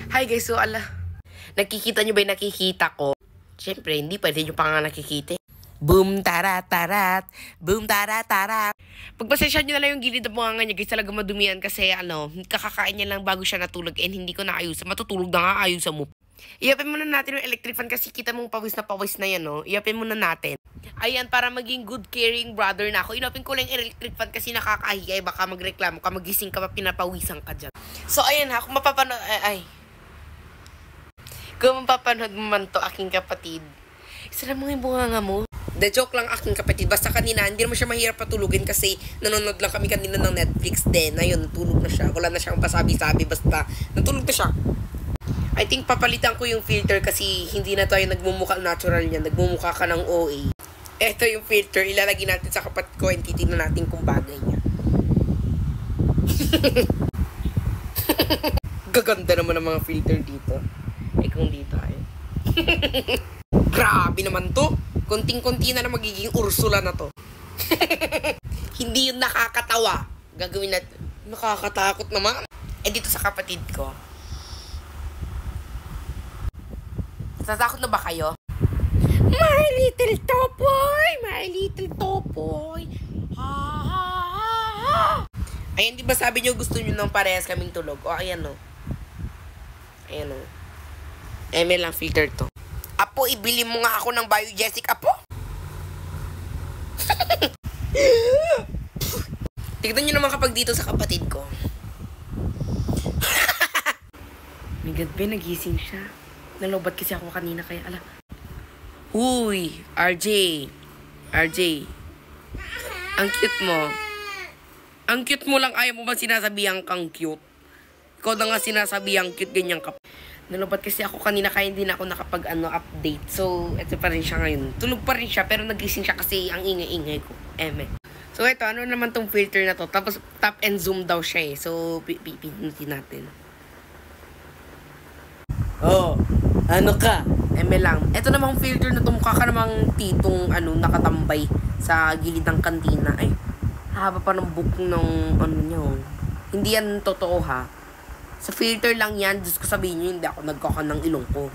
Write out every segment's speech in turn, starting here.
Hi guys, so nakikita nyo ba yung nakikita ko? Siyempre, hindi pwede nyo pa nga nakikita. Boom, tarat, tarat. Boom, tarat, tarat. Pagpasensya nyo na lang yung gilid ng bunganga niya guys, talaga madumihan kasi kakakain niya lang bago siya natulog and hindi ko naayusan. Matutulog na nga ayusan mo. Iyapin muna natin yung electric fan kasi kita mong pawis na yan, no? Iyapin muna natin. Ayan, para maging good caring brother na ako. Inopin ko lang yung electric fan kasi nakakahiya. Baka magreklamo ka, magising ka pa, pinapawisan ka dyan. So, ayan ha, kung mapapanood, kung mapapanood mo man to, aking kapatid, isa lang mga yung bunganga mo. The joke lang aking kapatid. Basta kanina, hindi naman siya mahirap patulugin kasi nanonood lang kami kanina ng Netflix din. Ayun, natulog na siya. Wala na siyang pasabi-sabi. Basta, natulog na siya. I think papalitan ko yung filter kasi hindi na tayo nagmumukha natural niya. Nagmumukha ka ng OA. Ito yung filter. Ilalagay natin sa kapatid ko and titignan natin kung bagay niya. Gaganda naman ang mga filter dito. Kung dito ay. Grabe naman to. Konting-konti na magiging Ursula na to. Hindi yun nakakatawa. Gagawin natin. Nakakatakot naman. Dito sa kapatid ko. Natatakot na ba kayo? My little topoy! My little topoy! Ha ha ha! Ayan, di ba sabi nyo gusto nyo ng parehas kaming tulog? O, ayan o. Ayan o. ML lang filter to. Apo, ibili mo nga ako ng Biogesic, Apo. Tignan nyo naman kapag dito sa kapatid ko. My God, Ben, nagising siya. Nalobat kasi ako kanina kaya, Uy, RJ. Ang cute mo. Ang cute mo lang, ayaw mo ba sinasabihan kang cute? Ikaw na nga sinasabihan cute, ganyan ka. Nalobat kasi ako kanina kaya hindi na ako update. So, ito pa rin siya ngayon. Tulog pa rin siya pero nagising siya kasi ang ingay-ingay ko. So, ito, ano naman tong filter na to? Tapos, tap and zoom daw siya eh. So, pinutin natin. Oh, ano ka? Lang. Ito namang filter na to, mukha ka namang titong nakatambay sa gilid ng kantina. Ay, haba pa ng book ng niya. Hindi yan totoo ha. Sa filter lang yan, Diyos ko sabihin nyo, hindi ako nagkaka ng ilong ko.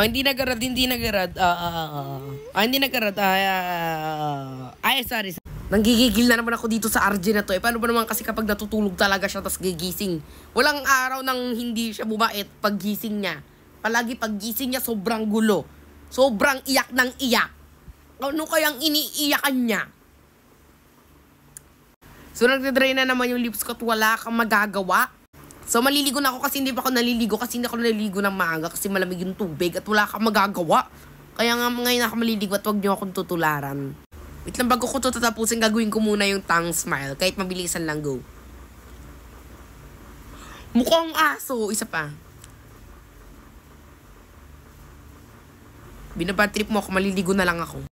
Hindi nagarad. Sorry. Nanggigigil na naman ako dito sa RJ na to. Paano ba naman kasi kapag natutulog talaga siya tas gigising? Walang araw nang hindi siya bumait paggising niya. Palagi paggising niya sobrang gulo. Sobrang iyak ng iyak. Ano kayang iniiyakan niya? So nagdadry na naman yung lips ko at wala kang magagawa. So, maliligo na ako kasi hindi pa ako naliligo. Kasi hindi ako naliligo ng maaga kasi malamig yung tubig at wala kang magagawa. Kaya nga ngayon ako maliligo at huwag niyo akong tutularan. Wait lang, bago ko ito tatapusin, gagawin ko muna yung tongue smile. Kahit mabilisan lang, go. Mukhang aso. Isa pa. Binabatrip mo ako, maliligo na lang ako.